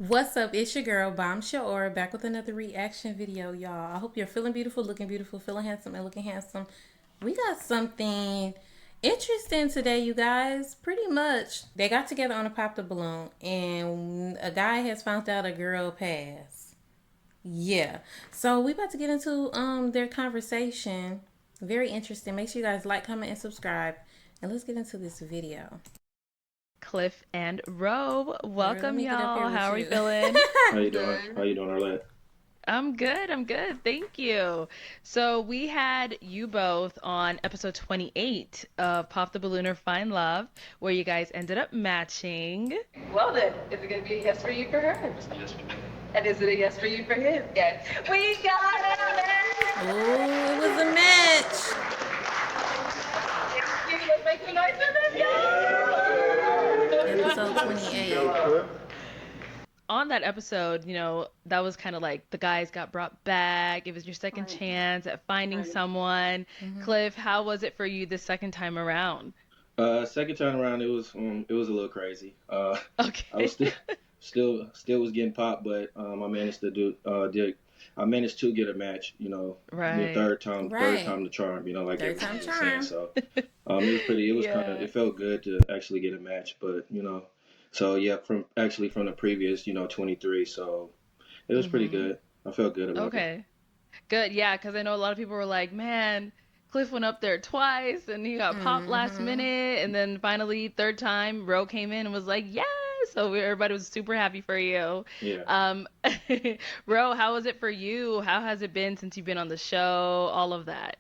What's up? It's your girl, Bomb back with another reaction video, y'all. I hope you're feeling beautiful, feeling handsome, and looking handsome. We got something interesting today, you guys. Pretty much, they got together on a pop the balloon, and a guy has found out a girl passed. Yeah. So we about to get into their conversation. Very interesting. Make sure you guys like, comment, and subscribe. And let's get into this video. Cliff and Roe. Girl, let Welcome, me get up here y'all. with How are we you. feeling? How you doing? Good. How you doing, Arlette? I'm good. I'm good. Thank you. So we had you both on episode 28 of Pop the Balloon or Find Love, where you guys ended up matching. Well then, is it gonna be a yes for you for her? Yes. And is it a yes for you for him? Yes. We got Oh, it was a match. it! Let's make some noise for Episode them, 28. y'all. On that episode, that was kind of like the guys got brought back. It was your second Right. chance at finding Right. someone. Mm-hmm. Cliff, how was it for you the second time around? Second time around, it was a little crazy. I was Okay. still was getting popped, but I managed to get a match. Right. third time Right. the charm. Like Third everybody time was saying. charm. So Yeah. it felt good to actually get a match, but so yeah, from the previous 23. So it was pretty Mm-hmm. good. I felt good about it. Okay. Good. Yeah, because I know a lot of people were like, man, Cliff went up there twice and he got popped last Mm-hmm. minute. And then finally, third time, Ro came in and was like, yes. So everybody was super happy for you. Yeah. Um, Ro, how was it for you? How has it been since you've been on the show? All of that.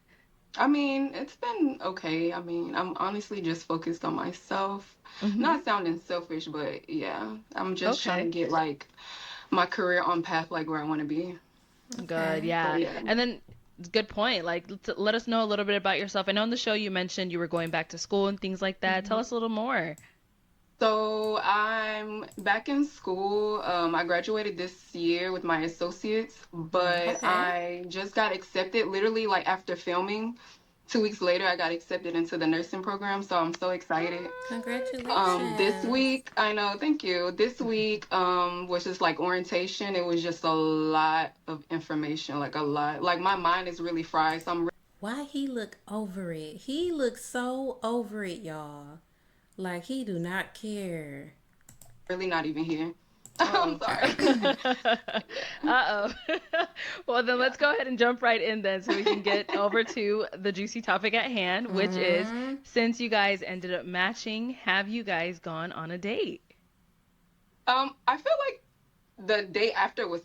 I mean, it's been okay. I mean, I'm honestly just focused on myself. Hmm. Not sounding selfish, but yeah, I'm just trying to Okay. get like my career on path like where I want to be. Good. Okay. So Yeah. yeah. And then, good point. Like, let us know a little bit about yourself. I know on the show you mentioned you were going back to school and things like that. Tell Mhm. us a little more. So I'm back in school. I graduated this year with my associates, but Okay. I just got accepted literally like after filming. 2 weeks later, I got accepted into the nursing program, so I'm so excited. This Congratulations. week, I know, thank you. This week, was just like orientation. It was just a lot of information, like a lot. Like my mind is really fried, so I'm Why he look over it? He looks so over it, y'all. Like he do not care. really not even here. I'm Uh-oh. sorry. Yeah, Uh-oh. Well, then yeah. let's go ahead and jump right in then so we can get over to the juicy topic at hand, which is Mm-hmm. since you guys ended up matching, have you guys gone on a date? I feel like the day after was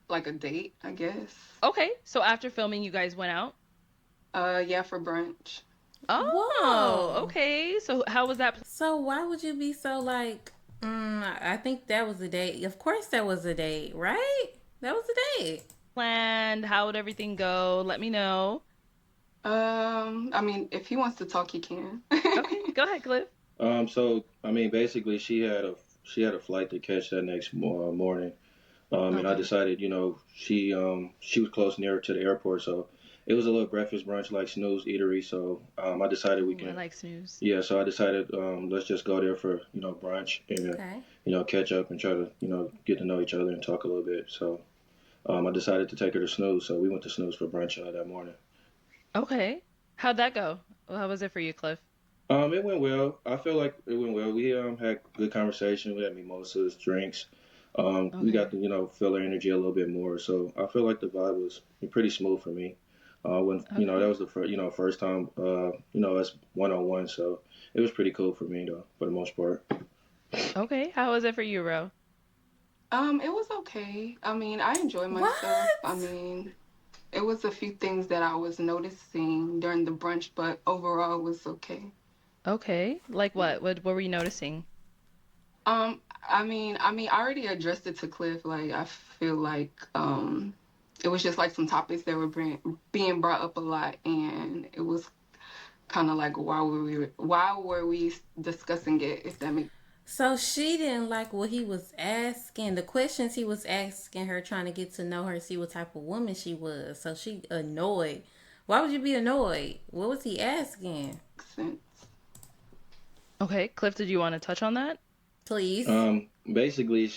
like a date, I guess. Okay, so after filming, you guys went out? Yeah, for brunch. Oh, Whoa. okay. So how was that So why would you be so like? I think that was a date. Of course, that was a date, right? That was a date. planned? How would everything go? Let me know. I mean, if he wants to talk, he can. Okay, go ahead, Cliff. So I mean, basically, she had a flight to catch that next morning. And I Okay. decided, she was close near to the airport, so it was a little breakfast brunch like Snooze Eatery. So I decided we Ooh, I can, like snooze. yeah. So I decided, let's just go there for brunch and Okay. catch up and try to get to know each other and talk a little bit. So I decided to take her to Snooze, so we went to Snooze for brunch that morning. Okay. How'd that go? How was it for you, Cliff? It went well. I feel like it went well. We had good conversation. We had mimosas, drinks. We got Okay. to feel her energy a little bit more. So I feel like the vibe was pretty smooth for me. When that Okay. was the first time us one on one. So it was pretty cool for me though, for the most part. Okay. How was it for you, Ro? It was okay. I mean, I enjoy myself. I What? mean, it was a few things that I was noticing during the brunch, but overall it was okay. Okay. Like Yeah. what? What were you noticing? I already addressed it to Cliff. Like, I feel like it was just like some topics that were being brought up a lot, and it was kind of like why were we discussing it? If that makes So she didn't like what he was asking, the questions he was asking her, trying to get to know her, see what type of woman she was. So she annoyed. Why would you be annoyed? What was he asking? sense. Okay. Cliff, did you want to touch on that? Please. Basically,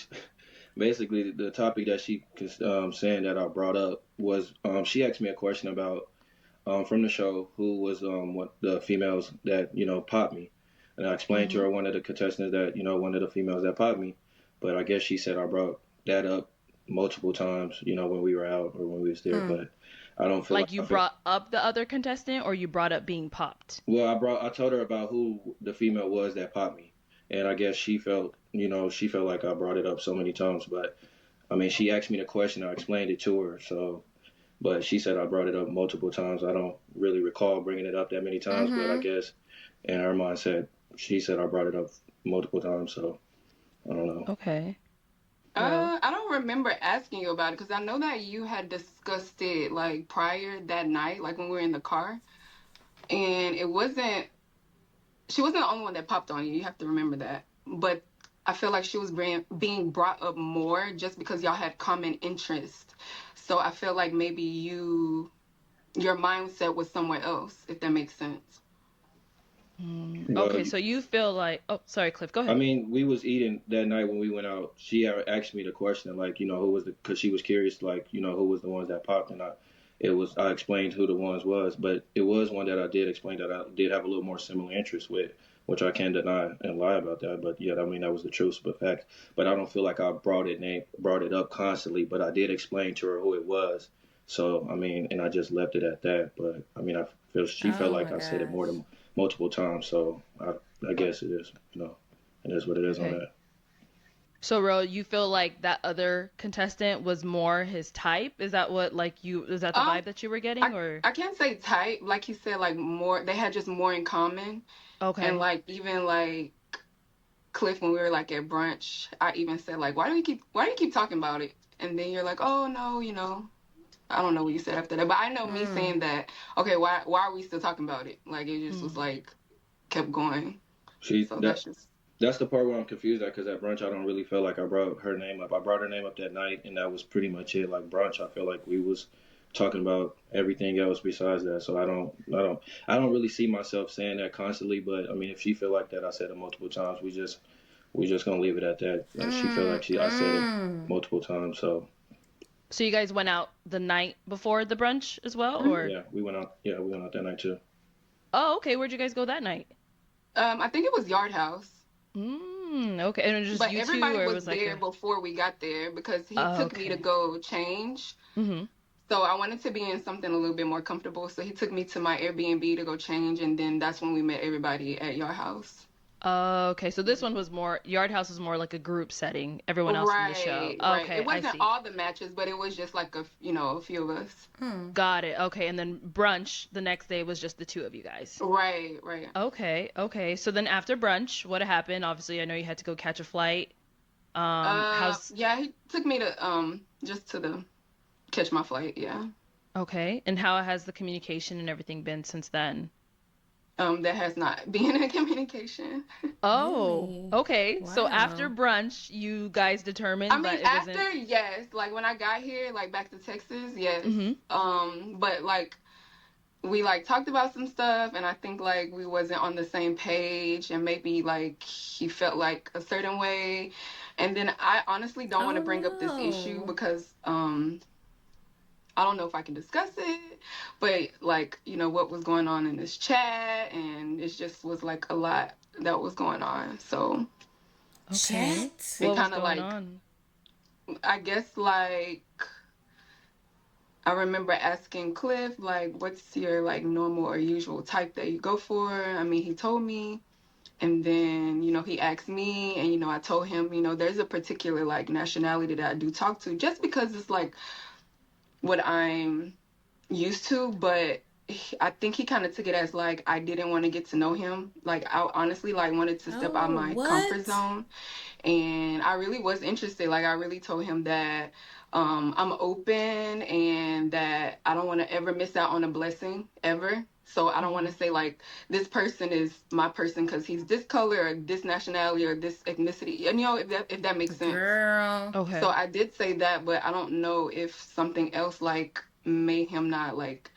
basically the topic that she saying that I brought up was she asked me a question about from the show who was what the females that popped me, and I explained to Mm-hmm. her one of the contestants that one of the females that popped me, but I guess she said I brought that up multiple times when we were out or when we was there, Hmm. but I don't feel like Like you I feel. brought up the other contestant, or you brought up being popped? Well, I told her about who the female was that popped me, and I guess she felt like I brought it up so many times, but I mean she asked me the question, I explained it to her, so but she said I brought it up multiple times. I don't really recall bringing it up that many times, but I Mm-hmm. guess in her mind she said I brought it up multiple times, so I don't know. Okay. Well, I don't remember asking you about it because I know that you had discussed it like prior that night, like when we were in the car, and it wasn't. She wasn't the only one that popped on you. You have to remember that. But I feel like she was being brought up more just because y'all had common interest. So I feel like maybe your mindset was somewhere else, if that makes sense. Well, okay, so you feel like, oh, sorry, Cliff, go I ahead. mean, we was eating that night when we went out. She had asked me the question, like, who was because she was curious, like, who was the ones that popped, and I explained who the ones was, but it was one that I did explain that I did have a little more similar interest with, which I can't deny and lie about that. But yeah, I mean, that was the truth, but fact. But I don't feel like I brought it up constantly, but I did explain to her who it was. So I mean, and I just left it at that. But I mean, she felt Oh like my I said it more gosh. than multiple times. So I guess it is, it is what it is on Okay. that. So, Ro, you feel like that other contestant was more his type? Is that what, like, is that the Um, vibe that you were getting, I or? I can't say type, like you said, like more. They had just more in common, and Okay. like even like Cliff when we were like at brunch, I even said like, why do you keep talking about it? And then you're like, oh no, I don't know what you said after that, but I know me Hmm. saying that. Okay, why are we still talking about it? Like it just was Mm. like kept going. She So that that's just that's the part where I'm confused at because at brunch I don't really feel like I brought her name up. I brought her name up that night, and that was pretty much it. Like brunch, I feel like we was talking about everything else besides that. So I don't really see myself saying that constantly. But I mean, if she feel like that, I said it multiple times. We just gonna leave it at that. She feel like I said it Mm-mm. multiple times. So So you guys went out the night before the brunch as well, Mhm. or? yeah, we went out. Yeah, we went out that night too. Oh, okay. Where'd you guys go that night? I think it was Yard House. Okay. And it was just But you two, everybody or it was was like there a. before we got there because he Oh, took me to okay. go change. Mm-hmm. So I wanted to be in something a little bit more comfortable. So he took me to my Airbnb to go change, and then that's when we met everybody at your house. Okay. So this one was more, Yard House was more like a group setting, everyone else from the show. Right, right. It Okay, I wasn't see. all the matches, but it was just like a few of us. Hmm. Got it. Okay. And then brunch the next day was just the two of you guys. Right, right. Okay, okay. So then after brunch, what happened? Obviously, I know you had to go catch a flight. How's Yeah, he took me to just to the catch my flight. Yeah. okay, and how has the communication and everything been since then? That has not been in communication. Oh, Really? okay. So after Wow. brunch, you guys I determined mean, that it wasn't. after, yes, like when I got here, like back to Texas, yes. Mm-hmm. But like we like talked about some stuff, and I think like we wasn't on the same page, and maybe like he felt like a certain way, and then I honestly don't want to Oh bring up this issue no. because I don't know if I can discuss it, but like what was going on in this chat, and it just was like a lot that was going on, so Okay. Chat? it What was kind of going like on? I guess like I remember asking Cliff, like, what's your like normal or usual type that you go for? I mean, he told me. And then, he asked me, and, I told him, there's a particular like nationality that I do talk to just because it's like what I'm used to. But I think he kind of took it as like I didn't want to get to know him. Like, I honestly like wanted to step out Oh, my comfort what? zone, and I really was interested. Like I really told him that I'm open and that I don't want to ever miss out on a blessing ever. So I don't want Mm-hmm. to say like this person is my person because he's this color or this nationality or this ethnicity. And if that makes sense. Girl. So Okay. I did say that, but I don't know if something else like made him not like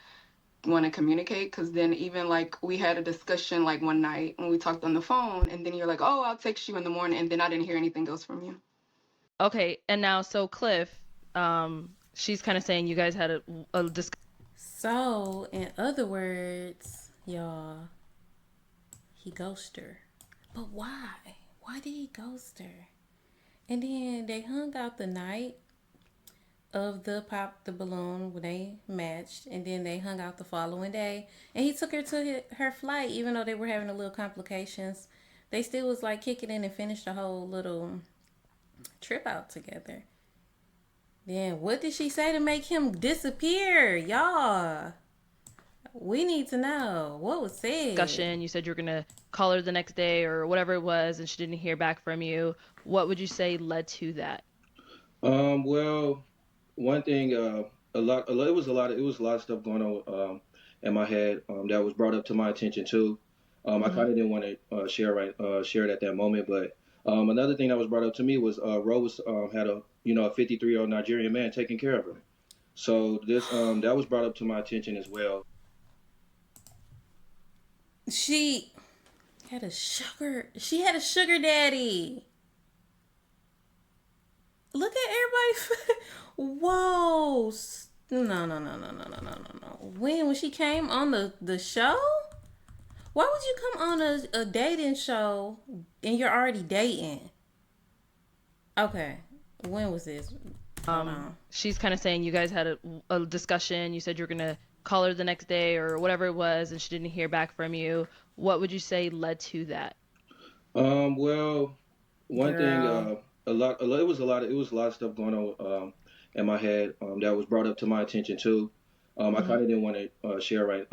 want to communicate because then even like we had a discussion like one night when we talked on the phone and then you're like, oh, I'll text you in the morning, and then I didn't hear anything else from you. Okay, and now so Cliff, she's kind of saying you guys had a discussion. So, in other words, y'all, he ghosted her. But why? Why did he ghost her? And then they hung out the night of the pop the balloon when they matched, and then they hung out the following day. And he took her to her flight, even though they were having a little complications. They still was like kicking in and finished the whole little trip out together. Then what did she say to make him disappear, y'all? We need to know what was said. You said you were gonna call her the next day or whatever it was, and she didn't hear back from you. What would you say led to that? Well, one thing, it was a lot of stuff going on in my head that was brought up to my attention too. I Mm-hmm. kind of didn't want to share it at that moment, but another thing that was brought up to me was Rose had a 53-year-old Nigerian man taking care of her. So this that was brought up to my attention as well. She had a sugar. She had a sugar daddy. Look at everybody. Whoa. No, no, no, no, no, no, no, no, no. When she came on the show? Why would you come on a dating show and you're already dating? Okay. When was this? Hold on. She's kind of saying you guys had a discussion. You said you were gonna call her the next day or whatever it was, and she didn't hear back from you. What would you say led to that? Well, one thing, Girl. it was a lot of stuff going on in my head that was brought up to my attention too. I Mm-hmm. kind of didn't want to share it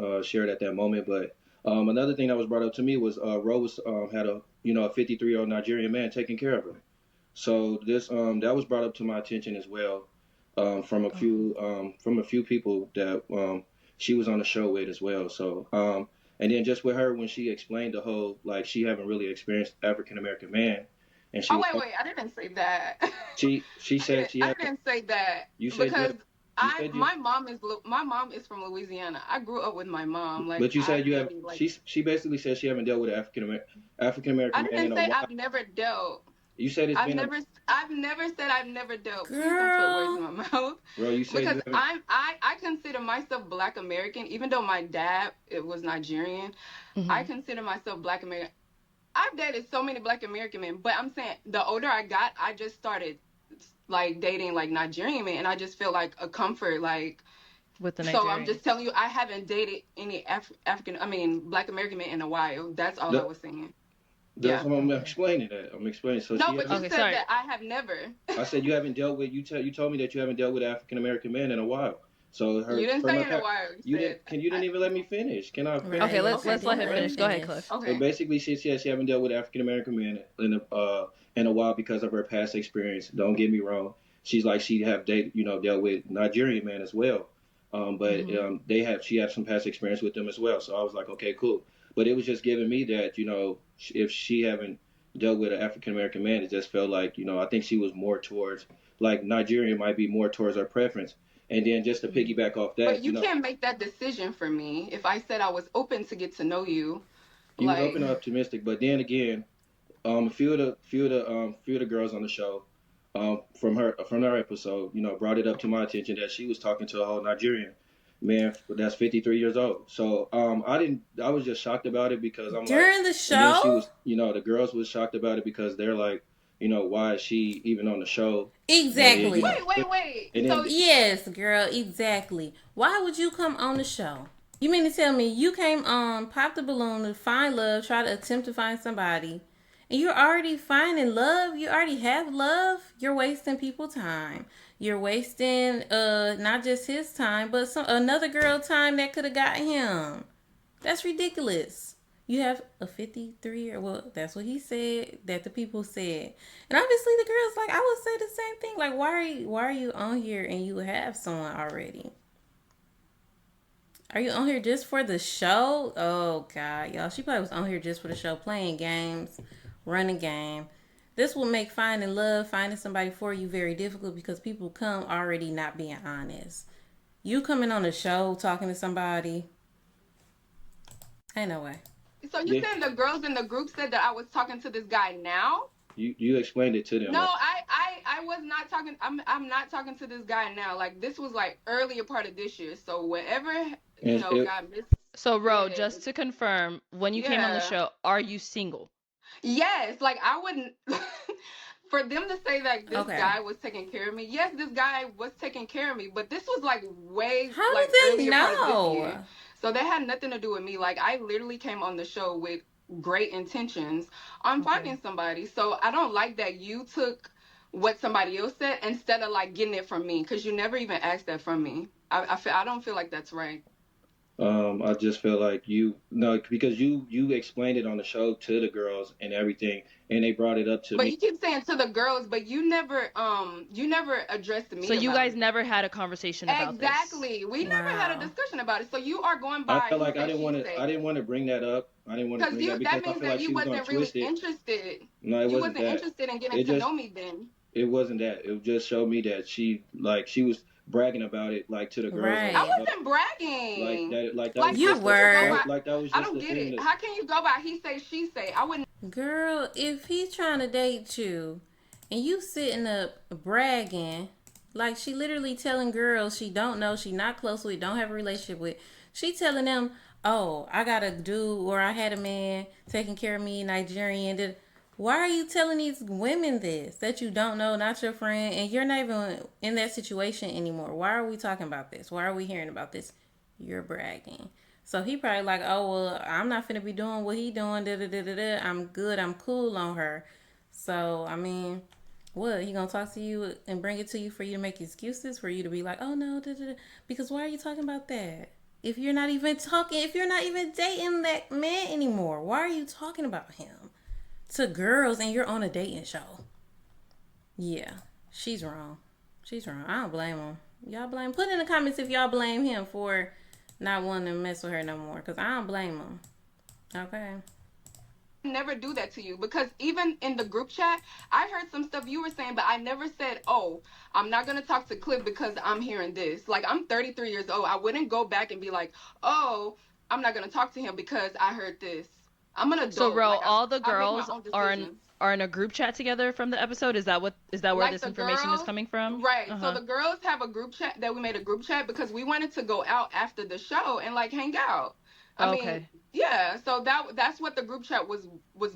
at that moment, but another thing that was brought up to me was Rose had a 53-year-old Nigerian man taking care of her. So this that was brought up to my attention as well from a few people that she was on the show with as well. So and then just with her when she explained the whole like she haven't really experienced African American man, and she Oh was wait, I didn't say that. she said she I had didn't say that you said because you said you my mom is from Louisiana. I grew up with my mom. Like but you I've said you have maybe like she basically said she haven't dealt with an African I American man in didn't a say while. I've never dealt. You said it's been a I've never said I've never dealt. Please don't put words in Girl. my mouth. bro. You said Because you haven't. I consider myself Black American, even though my dad it was Nigerian. I Mm-hmm. consider myself Black American. I've dated so many Black American men, but I'm saying the older I got, I just started like dating like Nigerian men, and I just feel like a comfort. Like With the so, I'm Nigerian. just telling you, I haven't dated any African, I mean Black American men in a while. That's all I was saying. That's Yeah. what I'm Okay. explaining that. I'm explaining. So No, she but haven't. you Okay. said Sorry. that I have never. I said you haven't dealt with you told me that you haven't dealt with African American men in a while. So You didn't from say her in a while. You you said didn't even let me finish. Can I finish? Okay. Right. Let's Yes, you let's let didn't her let him okay. finish. Go ahead, finish. Cliff. So Okay. basically, she said she haven't dealt with African American men in a while because of her past experience. Don't get me wrong. She's like she have dealt with Nigerian men as well. But Mm-hmm. she had some past experience with them as well. So I was like, okay, cool. But it was just giving me that if she haven't dealt with an African American man, it just felt like I think she was more towards like Nigerian might be more towards her preference. And then just to Mm-hmm. piggyback off But that, you can't make that decision for me. If I said I was open to get to know you, you was like open and optimistic. But then again, a few of the girls on the show, from her episode, brought it up to my attention that she was talking to a whole Nigerian man that's 53 years old. So I was just shocked about it because I'm like, During the and then she show? was, the girls was shocked about it because they're like, why is she even on the show? And then Exactly. wait. and So then Yes, girl, exactly. Why would you come on the show? You mean to tell me you came on, pop the balloon to find love, try to attempt to find somebody, and you're already finding love? You already have love? You're wasting people time. You're wasting not just his time, but another girl time that could have got him. That's ridiculous. You have a 53 year, well, that's what he said, that the people said. And obviously the girl's like, I would say the same thing. Like, why are you on here and you have someone already? Are you on here just for the show? Oh god, y'all. She probably was on here just for the show, playing games, running game. This will make finding love, finding somebody for you very difficult because people come already not being honest. You coming on a show talking to somebody, ain't no way. so you yeah, saying the girls in the group said that I was talking to this guy now? You explained it to them. No, Like, I was not talking. I'm not talking to this guy now. Like this was like earlier part of this year. So whatever and it, got missed. So, Ro, Yeah, just to confirm, when you came on the yeah, show, are you single? yes. Like I wouldn't. For them to say like this Okay. guy was taking care of me. Yes, this guy was taking care of me, but this was like way How like do they earlier part of this year. know? So that had nothing to do with me. Like I literally came on the show with great intentions on Okay. finding somebody. So I don't like that you took what somebody else said instead of like getting it from me because you never even asked that from me. I don't feel like that's right. I just feel like no, because you explained it on the show to the girls and everything, and they brought it up to But me. you keep saying to the girls, but you never addressed So me you about guys it. never had a conversation about this. Exactly. We never had a Wow. discussion about it. So you are going I by felt he like say she I say. didn't want to bring that up. I didn't want to Because bring that you because that I means feel that like you she was gonna wasn't really twist it. interested. No, it You wasn't wasn't that. interested in getting It to just know me then. it wasn't that. It just showed me that she was bragging about it like to the girls on the I Right. show. wasn't bragging. Like that Like was You how just can the you go were. by that was I just don't the get thing it. that How can you go by he say she say? I wouldn't Girl, if he's trying to date you and you sitting up bragging, like she literally telling girls she don't know, she not close with, don't have a relationship with, she telling them, oh, I got a dude or I had a man taking care of me, Nigerian. Why are you telling these women this that you don't know, not your friend, and you're not even in that situation anymore? Why are we talking about this? Why are we hearing about this? You're bragging. So he probably like, oh well, I'm not finna be doing what he doing. Da da da da da. I'm good. I'm cool on her. So I mean, what he gonna talk to you and bring it to you for you to make excuses for you to be like, oh no, da da da. Because why are you talking about that? If you're not even talking, if you're not even dating that man anymore, why are you talking about him to girls and you're on a dating show? Yeah, she's wrong. She's wrong. I don't blame him. Y'all blame. Put in the comments if y'all blame him for not wanting to mess with her no more. Cause I don't blame him. Okay. never do that to you because even in the group chat, I heard some stuff you were saying, but I never said, "Oh, I'm not gonna talk to Cliff because I'm hearing this." Like I'm 33 years old. I wouldn't go back and be like, "Oh, I'm not gonna talk to him because I heard this." I'm an So, adult. Ro, Like all the I make my girls own are in decisions. a group chat together from the episode. Is that where Like this the information is girls, coming from? right? So Uh-huh. the girls have a group chat that we made a group chat because we wanted to go out after the show and like hang out. I mean, Okay. yeah. So that's what the group chat was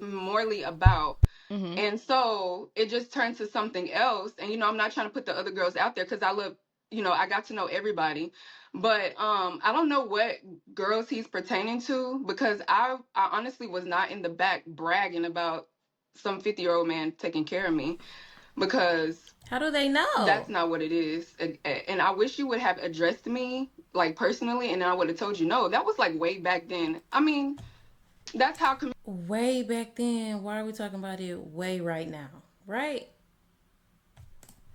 morely about. Mhm. And so it just turned to something else. And I'm not trying to put the other girls out there because I look, I got to know everybody. But I don't know what girls he's pertaining to because I honestly was not in the back bragging about some 50-year-old man taking care of me because How do they that's know? not what it is. And I wish you would have addressed me like personally and I would have told you no. That was like way back then. I mean, that's how Way back then. Why are we talking about it way right now? Right?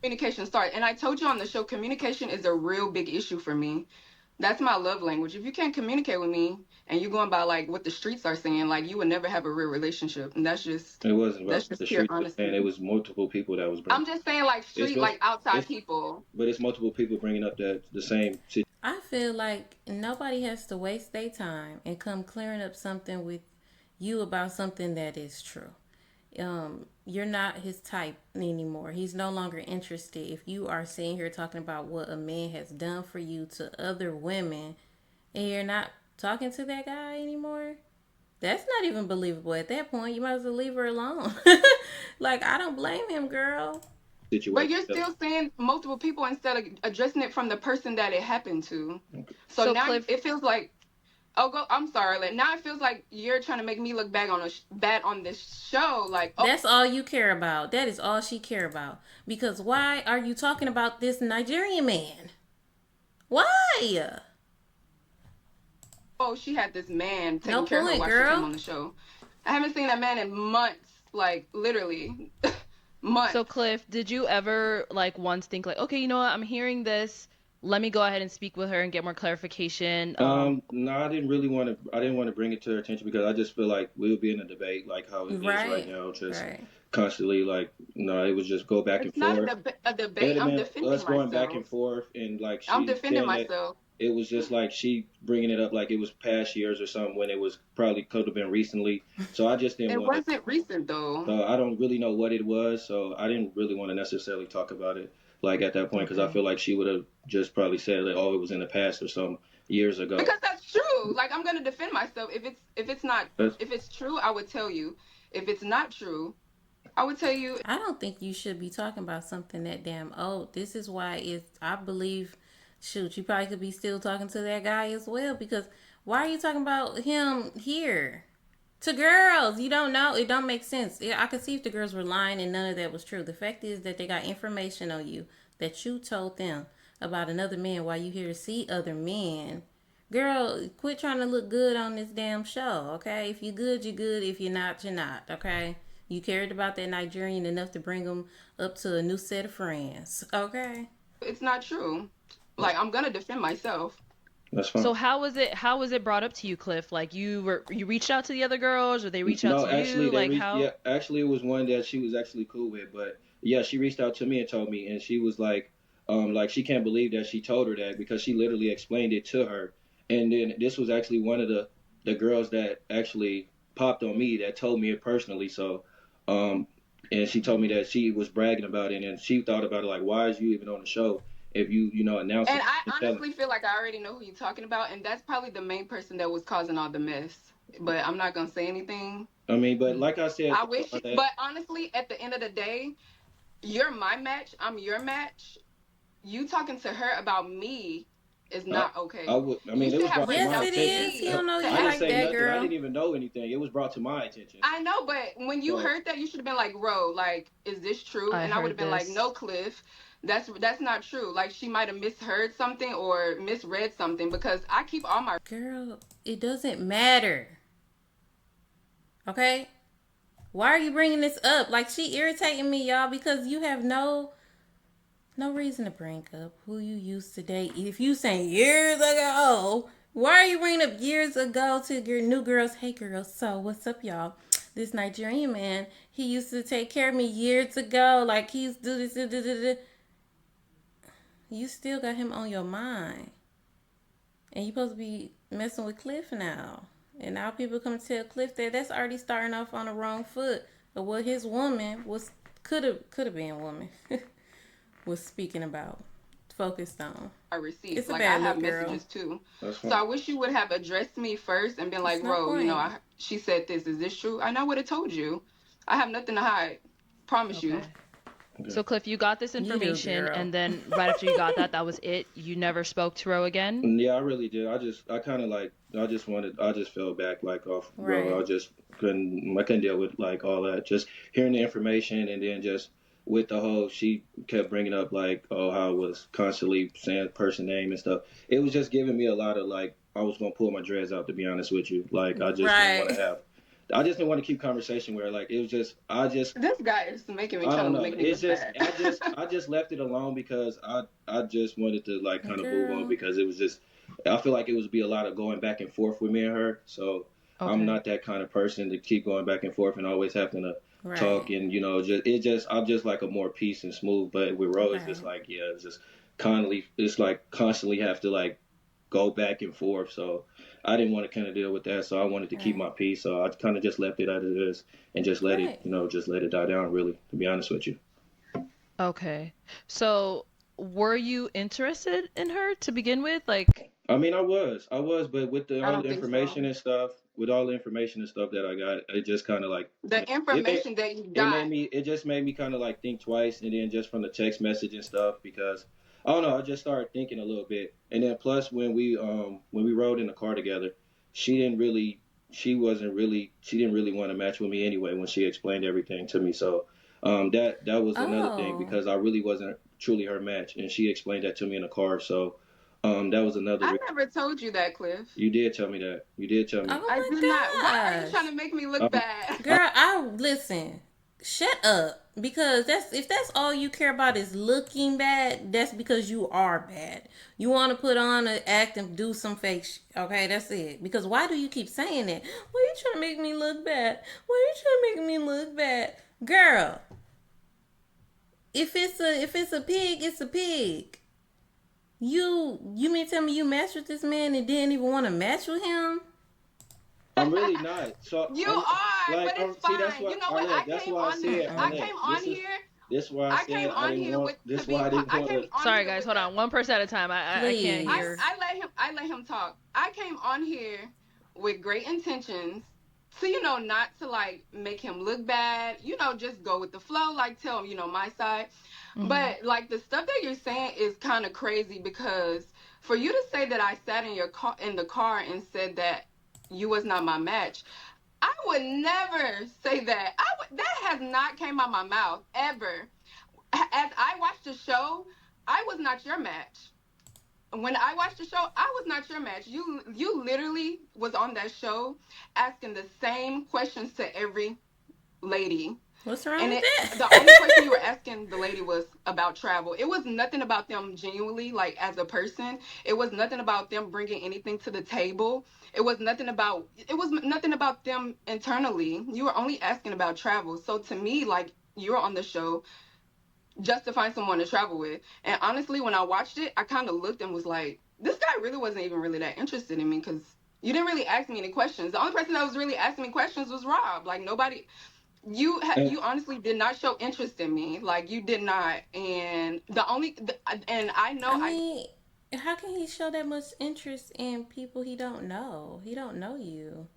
communication started. And I told you on the show, communication is a real big issue for me. That's my love language. If you can't communicate with me and you're going by like what the streets are saying, like you would never have a real relationship. And It wasn't about that's just the pure streets were saying. honesty. It was multiple people that was bringing. I'm just saying like It's street, just like outside it's people. but it's multiple people bringing up that the same situation. I feel like nobody has to waste their time and come clearing up something with you about something that is true. You're not his type anymore. He's no longer interested. If you are sitting here talking about what a man has done for you to other women and you're not talking to that guy anymore, that's not even believable at that point. You might as well leave her alone. Like, I don't blame him, girl. But you're still saying multiple people instead of addressing it from the person that it happened to. Okay. So So, now Cliff, it feels like oh go I'm sorry. Like now it feels like you're trying to make me look bad on bad on this show. Like oh That's all you care about. That is all she care about. Because why are you talking about this Nigerian man? Why? oh she had this man No taking care of her point, while she came girl. on the show. I haven't seen that man in months. Like literally months. so Cliff, did you ever like once think like, okay, you know what? I'm hearing this. Let me go ahead and speak with her and get more clarification. No, I didn't really want to. I didn't want to bring it to her attention because I just feel like we'll be in a debate like how it is right Right. now. Just Right. constantly like, it was just go back and It's not forth. a It debate. would have I'm been defending us going back myself. and forth, and like I'm she defending saying that myself. it was just like she bringing it up like it was past years or something when it was probably could have been recently. So I just didn't It want to. wasn't recent though. So I don't really know what it was. So I didn't really want to necessarily talk about it like at that point because I Okay. feel like she would have just probably said like, oh, it was in the past or some years ago. Because that's true. Like I'm gonna defend myself. If it's not That's, if it's true, I would tell you. If it's not true, I would tell you. I don't think you should be talking about something that damn old. This is why it's, I believe, shoot, you probably could be still talking to that guy as well because why are you talking about him here? To girls, you don't know. It don't make sense. Yeah, I could see if the girls were lying and none of that was true. The fact is that they got information on you that you told them about another man while you here to see other men. Girl, quit trying to look good on this damn show, okay? If you good, you good. If you're not, you're not, okay? You cared about that Nigerian enough to bring him up to a new set of friends, okay? It's not true. Like I'm gonna defend myself. that's fine. So how was it brought up to you, Cliff? Like you reached out to the other girls or they reached out No, to actually, you? they Like reached. how? Yeah, actually, it was one that she was actually cool with. But yeah, she reached out to me and told me, and she was like she can't believe that she told her that because she literally explained it to her. And then this was actually one of the girls that actually popped on me that told me it personally. So, um, and she told me that she was bragging about it, and she thought about it like, why is you even on the show if you announcing And it and I telling? honestly feel like I already know who you're talking about, and that's probably the main person that was causing all the mess. But I'm not gonna say anything. I mean, but like I said, I wish, on that, but honestly, at the end of the day, you're my match. I'm your match. You talking to her about me is I, not I okay. would. I You mean, it should was have brought to reached Yes, my out it to attention. is. He me don't know to you I didn't like ask say that, me. nothing. I girl. didn't even know anything. It was brought to my attention. I know, but when you So heard that, you should have been like, "Bro, like, is this true?" I And I would heard have been like, "No, this. Cliff, that's not true." Like she might have misheard something or misread something because I keep all my. Girl, it doesn't matter, okay? Why are you bringing this up? Like, she irritating me, y'all, because you have no reason to bring up who you used to date. If you saying years ago, why are you bringing up years ago to your new girls? Hey, girls, so what's up, y'all? This Nigerian man, he used to take care of me years ago. Like, he used to do this, da, da, da, da. You still got him on your mind. And you supposed to be messing with Cliff now. And now people come to tell Cliff that that's already starting off on the wrong foot of what his woman was could have been woman was speaking about, focused on. Receipts. It's a Like I bad have look, girl. messages too. that's So fine. I wish you would have addressed me first and been It's like, no "Bro, point. she said this. Is this true?" And I would have told you. I have nothing to hide. Promise you. Okay. Okay. So Cliff, you got this You do, information girl. and then right after you got that, that was it. You never spoke to Ro again? Yeah, I really did. I kind of like, I just fell back like off road. Right. I couldn't deal with like all that. Just hearing the information and then just with the whole, she kept bringing up like, oh, how I was constantly saying person name and stuff. It was just giving me a lot of like, I was gonna pull my dreads out to be honest with you. Like, Right. I just didn't want to keep conversation where like it was just, This guy is making me I trying don't to know. make me It's look just bad. I just left it alone because I just wanted to like kind of move on Girl. because it was just I feel like it would be a lot of going back and forth with me and her. So I'm Okay. not that kind of person to keep going back and forth and always having to talk Right. and just I'm just like a more peace and smooth. But with Rose, it's just Right. like it's just constantly it's like constantly have to like go back and forth. So I didn't want to kind of deal with that. So I wanted to keep Right. my peace. So I kind of just left it as it is and just let it Right. just let it die down. Really, to be honest with you. Okay. So were you interested in her to begin with? Like, I mean, I was, but with I all don't the think so. information and stuff, with all the information and stuff that I got, it just kind of like The it made information that you got. it just made me kind of like think twice, and then just from the text message and stuff because I don't know, I just started thinking a little bit, and then plus when we rode in the car together, she didn't really she didn't really want to match with me anyway when she explained everything to me, so that was another thing Oh. because I really wasn't truly her match, and she explained that to me in the car, so that was another I reason. never told you that, Cliff. You did tell me that. You did tell me. I Oh did not. my Why are you trying gosh. to make me look Um, bad? I, Girl, I listen. Shut up. Because that's if that's all you care about is looking bad, that's because you are bad. You want to put on an act and do some fake okay, that's it. Because why do you keep saying that? Why are you trying to make me look bad? Why are you trying to make me look bad? Girl, if it's a pig, it's a pig. You mean to tell me you matched with this man and didn't even want to match with him? I'm really not. So You I'm are, but like, it's see, that's fine. why You know what? Arlette. That's why I said I Mm-mm. came Arlette. on here. This why I I came said I on didn't here want. with to This be. why I didn't I want came to. on Sorry, here guys. with Hold the. on. One person at a time. I can't Please. hear. I let him talk. I came on here with great intentions to not to like make him look bad. Just go with the flow. Like tell him my side. Hmm. But like the stuff that you're saying is kind of crazy because for you to say that I sat in the car and said that you was not my match, I would never say that. That has not came out my mouth ever. As I watched the show, I was not your match. When I watched the show, I was not your match. You literally was on that show asking the same questions to every lady. What's wrong And with the only question that? you were asking the lady was about travel. It was nothing about them genuinely, like as a person. It was nothing about them bringing anything to the table. It was nothing about them internally. You were only asking about travel. So to me, like you're on the show just to find someone to travel with. And honestly, when I watched it, I kind of looked and was like, this guy really wasn't even really that interested in me because you didn't really ask me any questions. The only person that was really asking me questions was Rob. Like nobody, you honestly did not show interest in me. Like you did not. And and I know I mean, how can he show that much interest in people he don't know? He don't know you.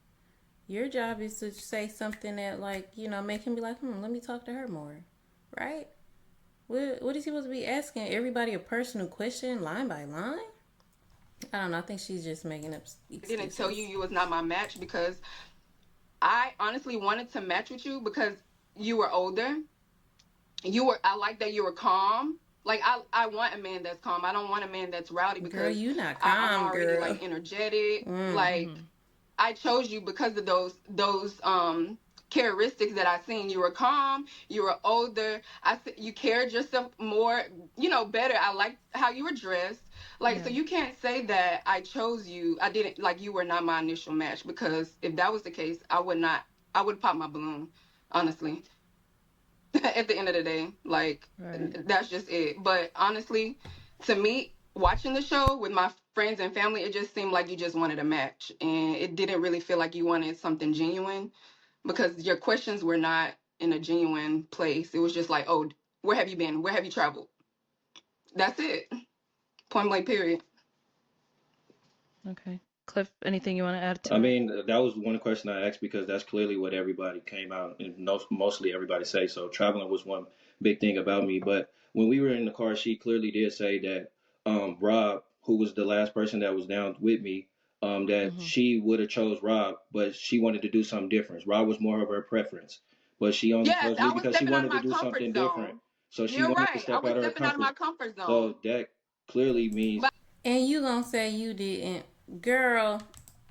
Your job is to say something that, like, make him be like, let me talk to her more, right? What is he supposed to be asking everybody a personal question line by line? I don't know. I think she's just making up didn't tell you excuses. you was not my match because I honestly wanted to match with you because you were older. I like that you were calm. Like I want a man that's calm. I don't want a man that's rowdy Girl, because you not I'm calm, already girl. like energetic. Mm. Like Hmm. I chose you because of those characteristics that I seen. You were calm, you were older. You cared yourself more, better. I liked how you were dressed. Like so Yeah. you can't say that I chose you. I didn't like you were not my initial match because if that was the case, I would pop my balloon, honestly. At the end of the day, like Right. that's just it. But honestly, to me, watching the show with my friends and family, it just seemed like you just wanted a match, and it didn't really feel like you wanted something genuine because your questions were not in a genuine place. It was just like, oh, where have you been? Where have you traveled? That's it. Point blank. Period. Okay. Cliff, anything you want to add I to it? mean, that was one question I asked because that's clearly what everybody came out and mostly everybody say. So traveling was one big thing about me. But when we were in the car, she clearly did say that Rob, who was the last person that was down with me, that Hmm. she would have chose Rob, but she wanted to do something different. Rob was more of her preference, but she only Yes, chose me I was because she stepping out of wanted to my do comfort something different. zone. So she You're wanted to right. I step was out of her stepping out of my comfort. comfort zone. So that clearly means But And you gonna say you didn't. Girl,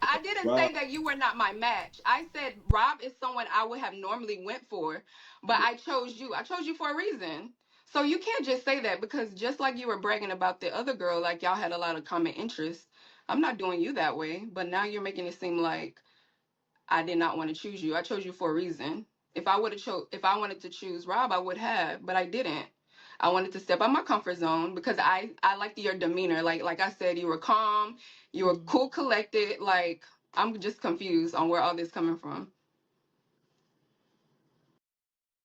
I didn't Rob. say that you were not my match. I said Rob is someone I would have normally went for, but I chose you. I chose you for a reason. So you can't just say that because just like you were bragging about the other girl, like y'all had a lot of common interests. I'm not doing you that way, but now you're making it seem like I did not want to choose you. I chose you for a reason. If I wanted to choose Rob, I would have, but I didn't. I wanted to step out my comfort zone because I liked your demeanor. Like I said, you were calm, you were Hmm. cool, collected. Like I'm just confused on where all this coming from.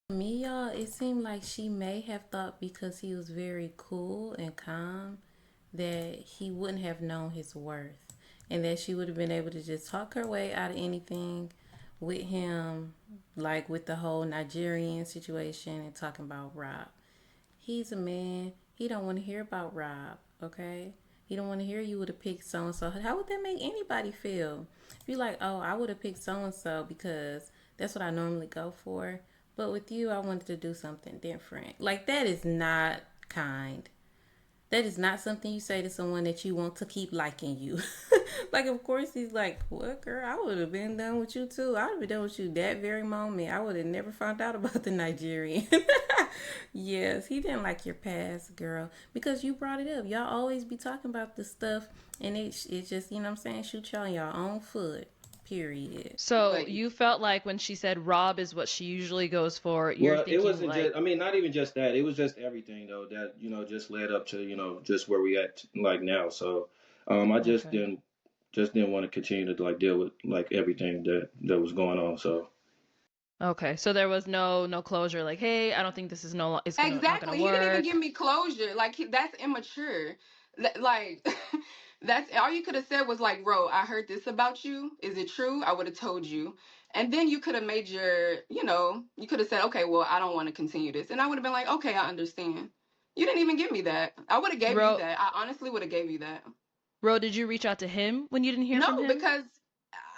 me, y'all, it seemed like she may have thought because he was very cool and calm that he wouldn't have known his worth and that she would have been able to just talk her way out of anything with him, like with the whole Nigerian situation and talking about Rob. He's a man. He don't want to hear about Rob, okay? He don't want to hear you would have picked so and so. How would that make anybody feel? If you like, oh, I would have picked so and so because that's what I normally go for. But with you, I wanted to do something different. Like that is not kind. That is not something you say to someone that you want to keep liking you. Like, of course, he's like, what, girl? I would have been done with you too. I would have been done with you that very moment. I would have never found out about the Nigerian. Yes, he didn't like your past, girl, because you brought it up. Y'all always be talking about this stuff, and it just, you know what I'm saying, shoot y'all in your own foot. Period. So But you felt like when she said Rob is what she usually goes for, you're Well, it thinking wasn't like, just. I mean, not even just that. It was just everything though that just led up to just where we at like now. So, I okay. just didn't want to continue to like deal with like everything that was going on. So Okay. So there was no closure, like, hey, I don't think this is it's not gonna exactly, he didn't even work. give me closure. Like that's immature. Like that's all you could have said was like, "Bro, I heard this about you. Is it true?" I would have told you, and then you could have made you could have said, "Okay, well, I don't want to continue this," and I would have been like, "Okay, I understand." You didn't even give me that. I would have gave you Ro, that. I honestly would have gave you that. Did you reach out to him when you didn't hear from No, him? because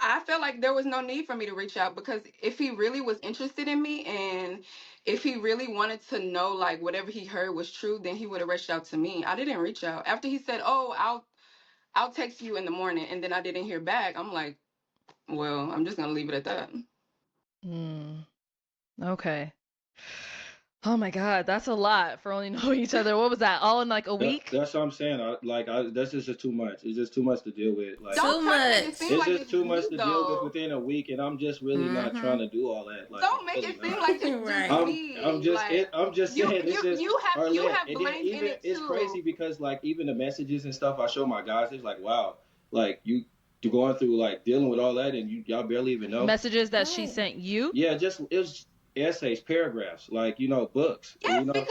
I felt like there was no need for me to reach out because if he really was interested in me and if he really wanted to know like whatever he heard was true, then he would have reached out to me. I didn't reach out. After he said, "Oh, I'll text you in the morning," and then I didn't hear back. I'm like, well, I'm just gonna leave it at that. Hmm. Okay. Oh my God, that's a lot for only knowing each other. What was that? All in like a week? that's what I'm saying. That's just too much. It's just too much to deal with. Like Don't Too try to make it much. seem it's like just it's too much me to deal with though. within a week, and I'm just really not trying Mm-hmm. to do all that. Like Don't I'm make really it seem not. like it's just Right. I'm me. just Like I'm just saying it's just you Arlette, have and then blame in even it it's crazy too. because like even the messages and stuff I show my guys, it's like wow, like you going through like dealing with all that and y'all barely even know. Messages that she Right. sent you? Yeah, just it was essays, paragraphs, like books. Yes, because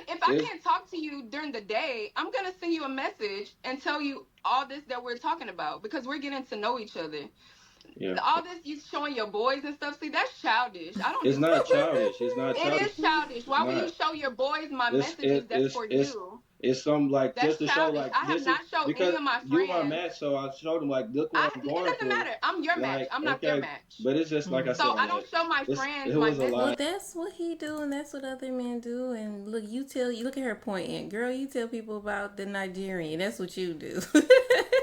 if I It's can't talk to you during the day, I'm gonna send you a message and tell you all this that we're talking about because we're getting to know each other. yeah. All this you showing your boys and stuff, see, that's childish. I don't It's do not stuff like childish. It's not it childish. is childish. It's Why would you not. show your boys my It's messages it, that's for you? it's some like just That's to show childish. like I have this is not showed any because of my you are friends. match, so I showed them like look what I'm It going doesn't through. matter. I'm your match. Like I'm not their okay, match. but it's just like I Hmm. said So on I don't that. show my It friends my was a Well, lie. messages. that's what he do, and that's what other men do. And look, you look at her pointing, girl. You tell people about the Nigerian. That's what you do.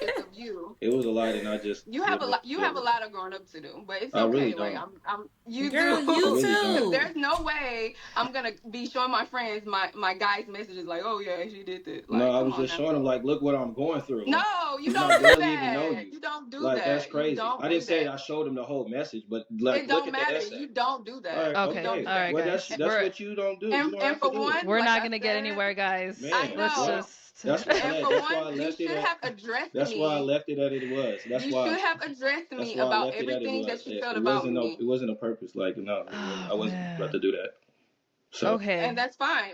It's of you. It was a lie, and I just You have a didn't lot. You deal have a with it. lot of growing up to do, but it's I really okay. Like don't. you Girl, do, I you really because don't. too. there's no way I'm gonna be showing my friends my guys' messages like, oh yeah, she did that. No, Like, I come was on just now. showing them like look what I'm going through. No, you You know, don't I do barely even know that. you. You don't do Like that's that. You crazy. don't I didn't do say that. I showed them the whole message, but like It look don't at the matter. essay. You don't do All that. right, You Okay. don't okay. do All right, that. Well, guys. that's what you don't do. You don't And have to for do it. one, We're like not I gonna get said, anywhere, I guys. Man, Let's well, know. just that's why And that, for that's why I one, you left it should at have addressed that's why I me. left it at it was. You should have addressed That's me why I about left it at it everything was. that you felt It about wasn't me. it wasn't a purpose. Like no, Oh I wasn't about man. to do that. So And Okay. that's fine.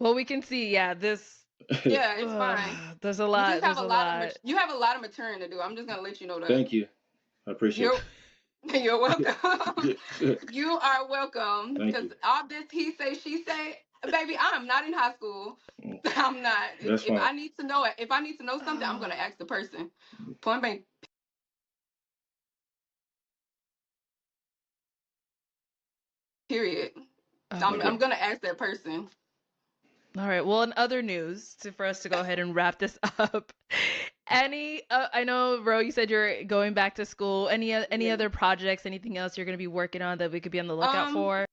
Well, we can see, yeah, this Yeah, it's fine. there's a You just lot. have There's a a lot of lot. you have a lot of maturing to do. I'm just gonna let you know that. thank you. I appreciate You're you're welcome. it. You are welcome. Thank Because you. all this he say she say, baby, I'm not in high school. I'm not. That's If fine. I need to know it, if I need to know something, I'm gonna ask the person. Point blank. Period. I'm Okay. gonna ask that person. All right. Well, in other news, for us to go ahead and wrap this up, I know, Ro, you said you're going back to school. Any Yeah. other projects, anything else you're going to be working on that we could be on the lookout Um, for?